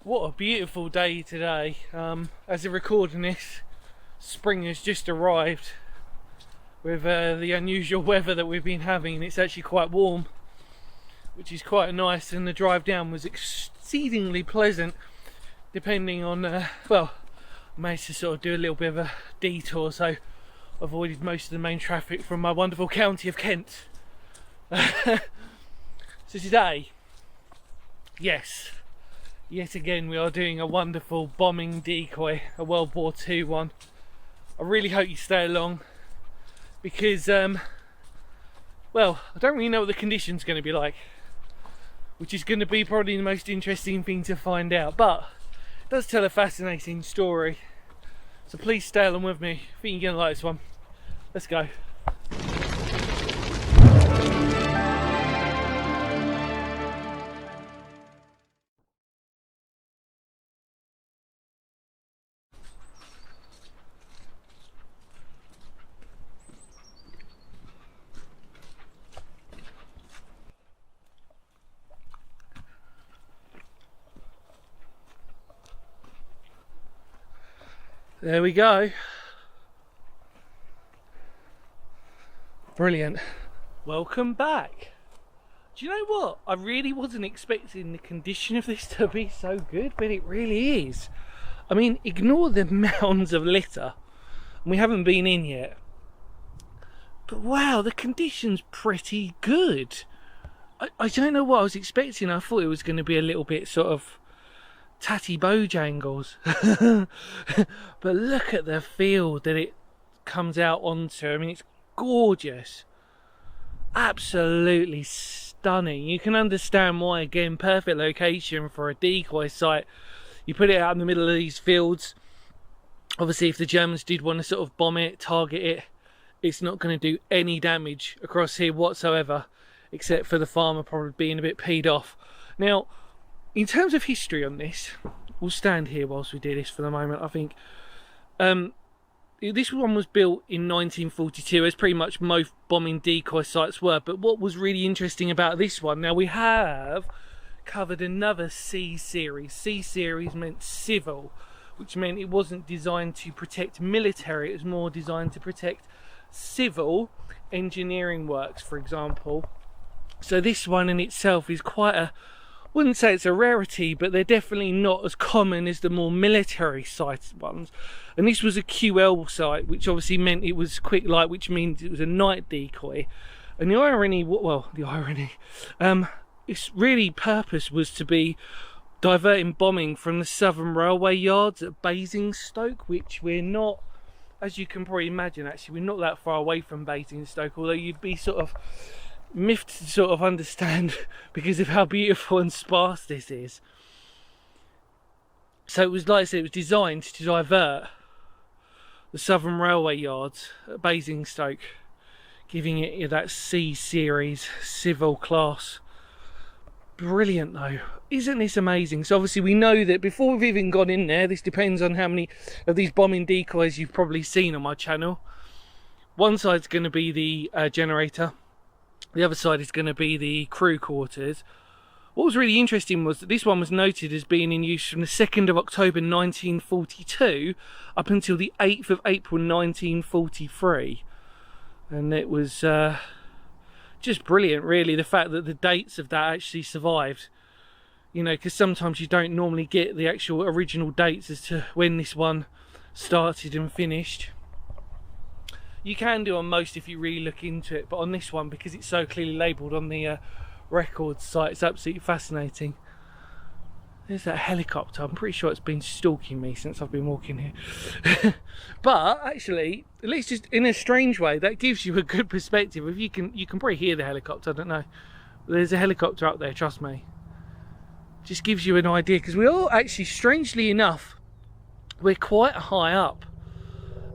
What a beautiful day today. As of recording this, spring has just arrived with the unusual weather that we've been having, and it's actually quite warm, which is quite nice, and the drive down was exceedingly pleasant, depending on, well, I managed to sort of do a little bit of a detour, so avoided most of the main traffic from my wonderful county of Kent. So today, yes, yet again we are doing a wonderful bombing decoy, a World War II one. I really hope you stay along because, well, I don't really know what the conditions are going to be like, which is going to be probably the most interesting thing to find out, but it does tell a fascinating story. So please stay along with me. I think you're going to like this one. Let's go. There we go. Brilliant. Welcome back. Do you know what? I really wasn't expecting the condition of this to be so good, but it really is. I mean, ignore the mounds of litter, and we haven't been in yet. But wow, the condition's pretty good. I don't know what I was expecting. I thought it was going to be a little bit sort of tatty bojangles. But look at the field that it comes out onto. I mean, it's gorgeous. Absolutely stunning. You can understand why, again, perfect location for a decoy site. You put it out in the middle of these fields. Obviously, if the Germans did want to sort of bomb it, target it, it's not going to do any damage across here whatsoever, except for the farmer probably being a bit peed off. Now, in terms of history on this, we'll stand here whilst we do this for the moment, I think. This one was built in 1942, as pretty much most bombing decoy sites were. But what was really interesting about this one, now we have covered another C series. C series meant civil, which meant it wasn't designed to protect military, it was more designed to protect civil engineering works, for example. So this one in itself is quite a, wouldn't say it's a rarity, but they're definitely not as common as the more military sited ones. And this was a QL site, which obviously meant it was quick light, which means it was a night decoy. And the irony, well, the irony, its really purpose was to be diverting bombing from the Southern Railway yards at Basingstoke, which we're not, as you can probably imagine, actually, we're not that far away from Basingstoke, although you'd be sort of miffed to sort of understand because of how beautiful and sparse this is. So it was, like I said, it was designed to divert the Southern Railway yards at Basingstoke, giving it that C series civil class. Brilliant though, isn't this amazing? So obviously we know that before we've even gone in there, this depends on how many of these bombing decoys you've probably seen on my channel. One side's going to be the generator. The other side is going to be the crew quarters. What was really interesting was that this one was noted as being in use from the 2nd of October 1942 up until the 8th of April 1943. And it was just brilliant, really, the fact that the dates of that actually survived. You know, because sometimes you don't normally get the actual original dates as to when this one started and finished. You can do on most if you really look into it, but on this one, because it's so clearly labelled on the records site, it's absolutely fascinating. There's that helicopter. I'm pretty sure it's been stalking me since I've been walking here. But actually, at least just in a strange way, that gives you a good perspective. If you can probably hear the helicopter. I don't know. There's a helicopter up there. Trust me. Just gives you an idea, because we are actually, strangely enough, we're quite high up.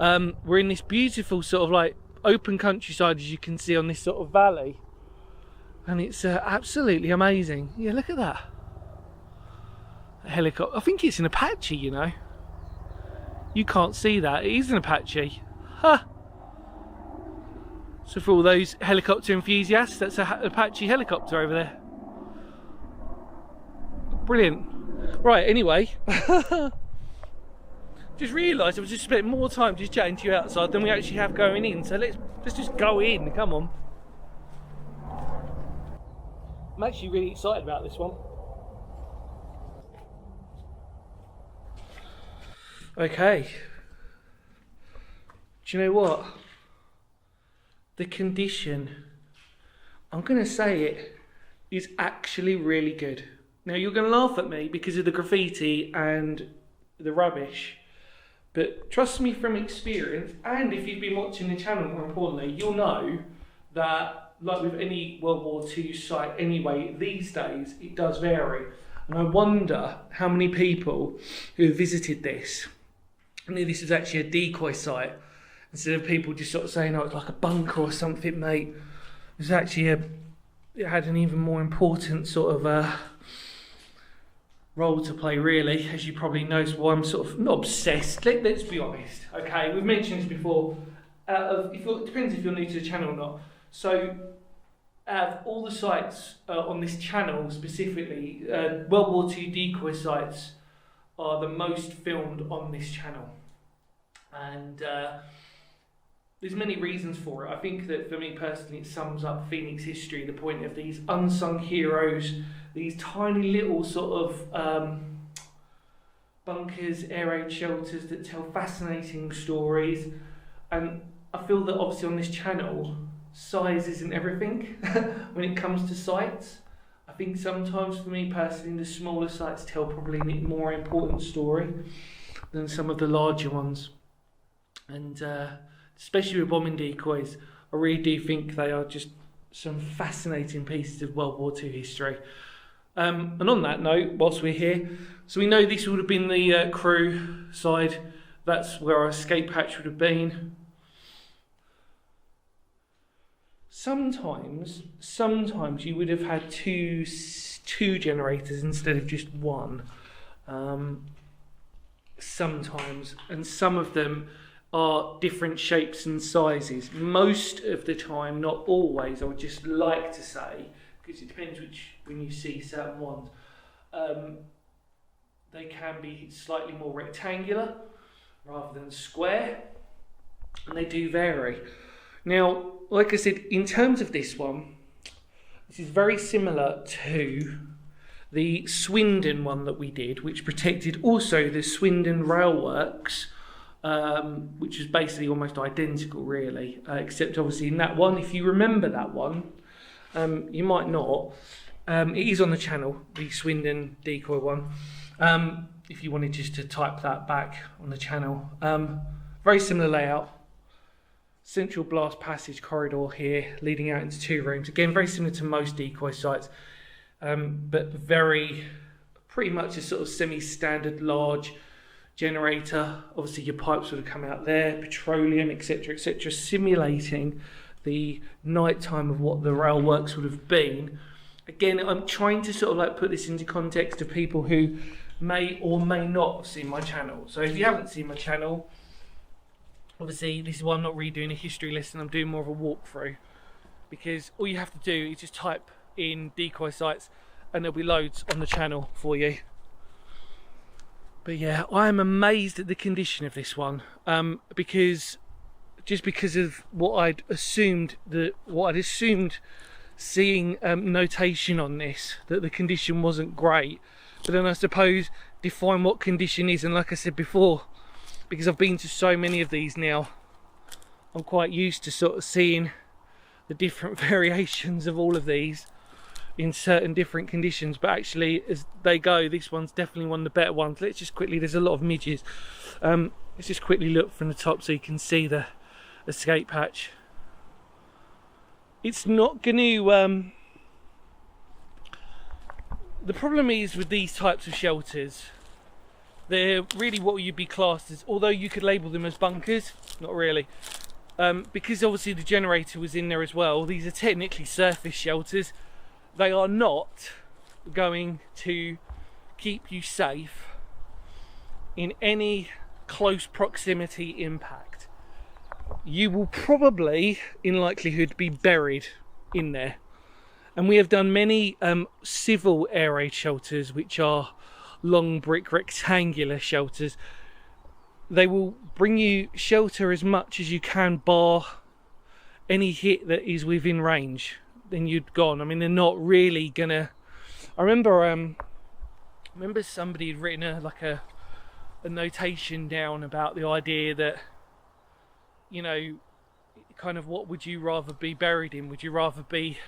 We're in this beautiful sort of like open countryside, as you can see on this sort of valley, and it's absolutely amazing. Yeah, look at that. A helicopter. I think it's an Apache, you know. You can't see that. It is an Apache. Ha! So for all those helicopter enthusiasts, that's an Apache helicopter over there. Brilliant. Right, anyway. Just realised I was just spent more time just chatting to you outside than we actually have going in. So let's just go in. Come on. I'm actually really excited about this one. Okay. Do you know what? The condition, I'm going to say it, is actually really good. Now you're going to laugh at me because of the graffiti and the rubbish. But trust me from experience, and if you've been watching the channel more importantly, you'll know that, like with any World War II site anyway, these days it does vary. And I wonder how many people who visited this knew this was actually a decoy site, instead of people just sort of saying, oh, it's like a bunker or something, mate. It was actually it had an even more important sort of role to play, really, as you probably know. So I'm sort of not obsessed. Let's be honest, okay? We've mentioned this before. It depends if you're new to the channel or not. So, out of all the sites on this channel specifically, World War II decoy sites are the most filmed on this channel, and there's many reasons for it. I think that for me personally, it sums up Phoenix history, the point of these unsung heroes, these tiny little sort of bunkers, air raid shelters that tell fascinating stories. And I feel that obviously on this channel, size isn't everything when it comes to sites. I think sometimes for me personally, the smaller sites tell probably a more important story than some of the larger ones. And especially with bombing decoys, I really do think they are just some fascinating pieces of World War II history. And on that note, whilst we're here, so we know this would have been the crew side. That's where our escape hatch would have been. Sometimes you would have had two generators instead of just one. Sometimes, and some of them are different shapes and sizes. Most of the time, not always, I would just like to say, because it depends when you see certain ones, they can be slightly more rectangular rather than square, and they do vary. Now, like I said, in terms of this one, this is very similar to the Swindon one that we did, which protected also the Swindon railworks, which is basically almost identical, really, except obviously in that one, if you remember that one, you might not. It is on the channel, the Swindon decoy one. If you wanted just to type that back on the channel, very similar layout. Central blast passage corridor here, leading out into 2 rooms. Again, very similar to most decoy sites, but pretty much a sort of semi-standard large generator. Obviously your pipes would have come out there, petroleum, etc., simulating the night time of what the rail works would have been. Again, I'm trying to sort of like put this into context of people who may or may not have seen my channel. So if you haven't seen my channel, obviously this is why I'm not really doing a history lesson, I'm doing more of a walkthrough, because all you have to do is just type in decoy sites and there'll be loads on the channel for you. But yeah, I am amazed at the condition of this one, because of what I'd assumed seeing notation on this, that the condition wasn't great. But then I suppose define what condition is, and like I said before, because I've been to so many of these now, I'm quite used to sort of seeing the different variations of all of these in certain different conditions. But actually, as they go, this one's definitely one of the better ones. Let's just quickly, there's a lot of midges. Let's just quickly look from the top so you can see the escape hatch. It's not going to... the problem is with these types of shelters, they're really what you'd be classed as, although you could label them as bunkers, not really. Because obviously the generator was in there as well, these are technically surface shelters. They are not going to keep you safe in any close proximity impact. You will probably, in likelihood, be buried in there. And we have done many civil air raid shelters which are long brick rectangular shelters. They will bring you shelter as much as you can, bar any hit that is within range. Then you'd gone. I mean, they're not really gonna. I remember somebody had written a notation down about the idea that, you know, kind of what would you rather be buried in? Would you rather be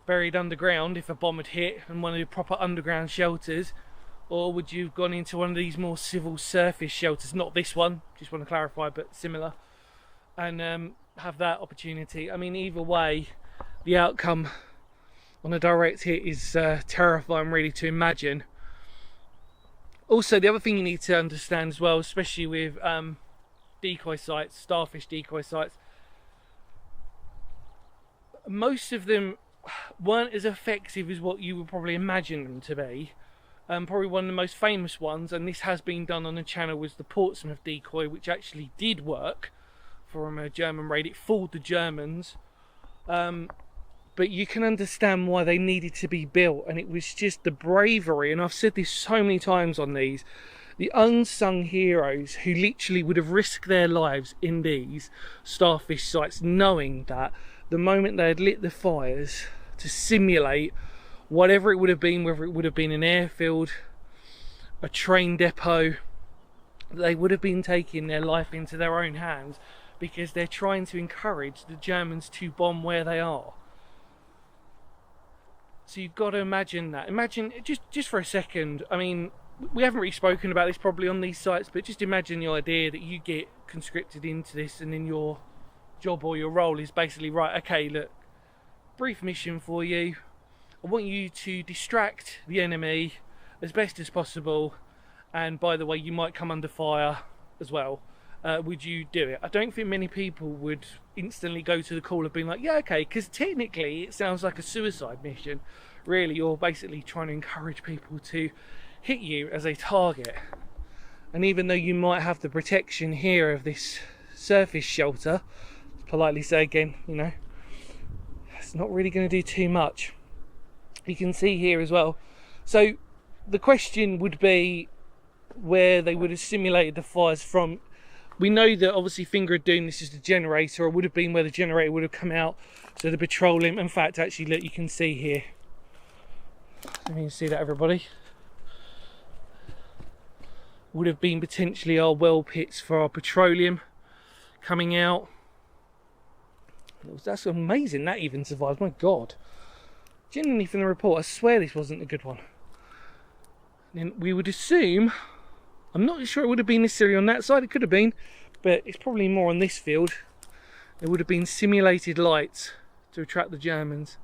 buried underground if a bomb had hit and one of the proper underground shelters, or would you have gone into one of these more civil surface shelters? Not this one, just want to clarify, but similar, and have that opportunity. I mean, either way, the outcome on a direct hit is terrifying really to imagine. Also, the other thing you need to understand as well, especially with decoy sites, starfish decoy sites, most of them weren't as effective as what you would probably imagine them to be. Probably one of the most famous ones, and this has been done on the channel, was the Portsmouth decoy, which actually did work from a German raid. It fooled the Germans, but you can understand why they needed to be built, and it was just the bravery, and I've said this so many times on these, the unsung heroes who literally would have risked their lives in these starfish sites, knowing that the moment they had lit the fires to simulate whatever it would have been, whether it would have been an airfield, a train depot, they would have been taking their life into their own hands, because they're trying to encourage the Germans to bomb where they are. So you've got to imagine that. Imagine, just for a second, I mean, we haven't really spoken about this probably on these sites, but just imagine the idea that you get conscripted into this, and then your job or your role is basically, right, okay, look, brief mission for you. I want you to distract the enemy as best as possible, and by the way, you might come under fire as well. Would you do it? I don't think many people would instantly go to the call of being like, yeah, okay, because technically it sounds like a suicide mission. Really, you're basically trying to encourage people to hit you as a target. And even though you might have the protection here of this surface shelter, politely say again, you know, it's not really going to do too much. You can see here as well. So the question would be where they would have simulated the fires from. We know that obviously Finger of Doom, this is the generator, or would have been where the generator would have come out. So the petroleum, in fact, actually, look, you can see here. Let me see that, everybody. Would have been potentially our well pits for our petroleum coming out. That's amazing, that even survived, my God. Genuinely from the report, I swear this wasn't a good one. And then we would assume, I'm not sure it would have been necessarily on that side, it could have been, but it's probably more on this field. There would have been simulated lights to attract the Germans.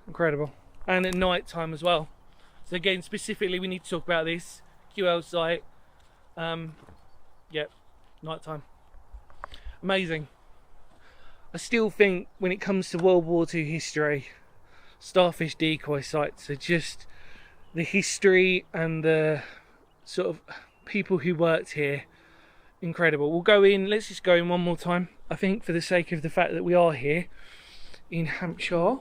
Incredible. And at night time as well. So again, specifically we need to talk about this QL site. Yep, night time. Amazing. I still think when it comes to World War II history, starfish decoy sites are just the history and the sort of people who worked here, incredible. We'll go in, let's just go in one more time, I think, for the sake of the fact that we are here in Hampshire.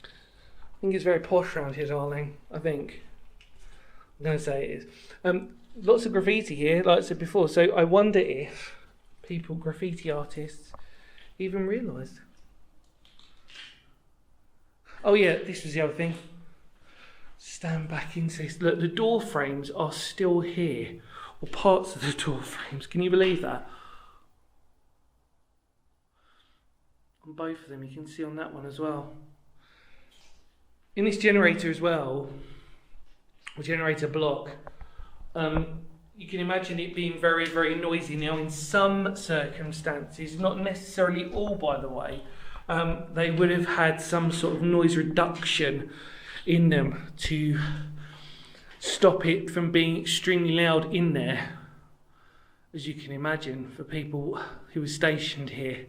I think it's very posh around here, darling, I think. I'm going to say it is. Lots of graffiti here, like I said before, so I wonder if people, graffiti artists, even realised. Oh yeah, this was the other thing. Stand back into this. Look, the door frames are still here, or parts of the door frames. Can you believe that? On both of them, you can see on that one as well. In this generator as well, or generator block, you can imagine it being very, very noisy. Now, in some circumstances, not necessarily all, by the way, they would have had some sort of noise reduction in them to stop it from being extremely loud in there, as you can imagine, for people who were stationed here.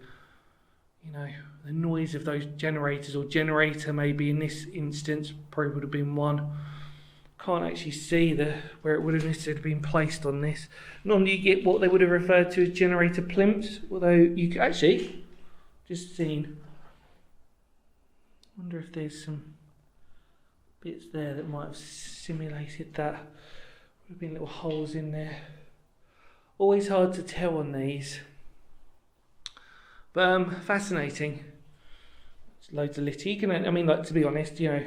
You know, the noise of those generators, or generator maybe in this instance, probably would have been one. Can't actually see where it would have necessarily been placed on this. Normally you get what they would have referred to as generator plimps, although you could actually just seen. Wonder if there's some bits there that might have simulated that. There have been little holes in there. Always hard to tell on these, but fascinating. It's loads of litter. You can, I mean, like, to be honest, you know,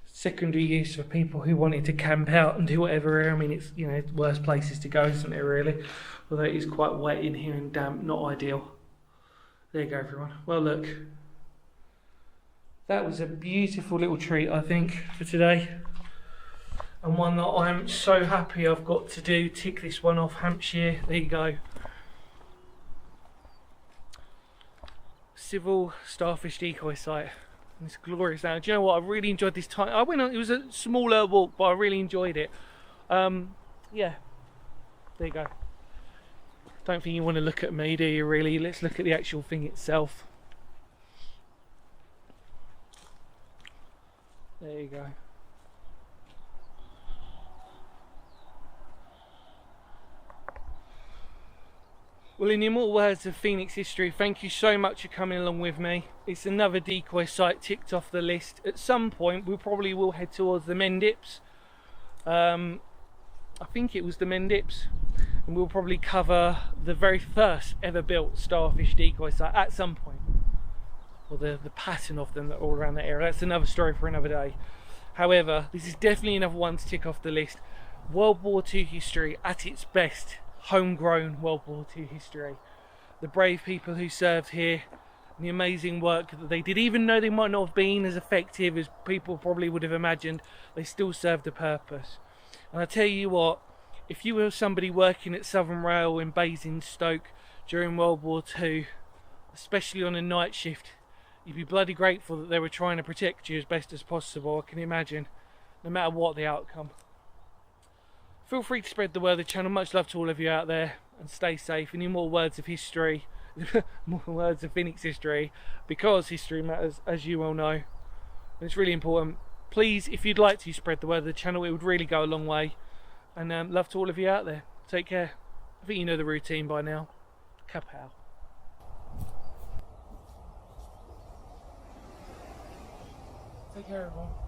secondary use for people who wanted to camp out and do whatever. I mean, it's, you know, worst places to go, isn't it, really? Although it is quite wet in here and damp, not ideal. There you go, everyone. Well, look, that was a beautiful little treat, I think, for today, and one that I'm so happy I've got to do. Tick this one off, Hampshire. There you go. Civil Starfish Decoy site. It's glorious now. Do you know what? I really enjoyed this time. I went on, it was a smaller walk, but I really enjoyed it. Yeah, there you go. Don't think you want to look at me, do you, really? Let's look at the actual thing itself. There you go. Well, in the immortal words of Phoenix history, thank you so much for coming along with me. It's another decoy site ticked off the list. At some point, we probably will head towards the Mendips. I think it was the Mendips. And we'll probably cover the very first ever built starfish decoy site at some point. Or the pattern of them that are all around that area. That's another story for another day. However, this is definitely another one to tick off the list. World War II history at its best. Homegrown World War II history. The brave people who served here, and the amazing work that they did, even though they might not have been as effective as people probably would have imagined, they still served a purpose. And I tell you what, if you were somebody working at Southern Rail in Basingstoke during World War II, especially on a night shift, you'd be bloody grateful that they were trying to protect you as best as possible, I can imagine, no matter what the outcome. Feel free to spread the word of the channel. Much love to all of you out there, and stay safe. Any more words of history, more words of Phoenix history, because history matters, as you all know. And it's really important. Please, if you'd like to spread the word of the channel, it would really go a long way. And love to all of you out there. Take care. I think you know the routine by now. Kapow. Take care, everyone.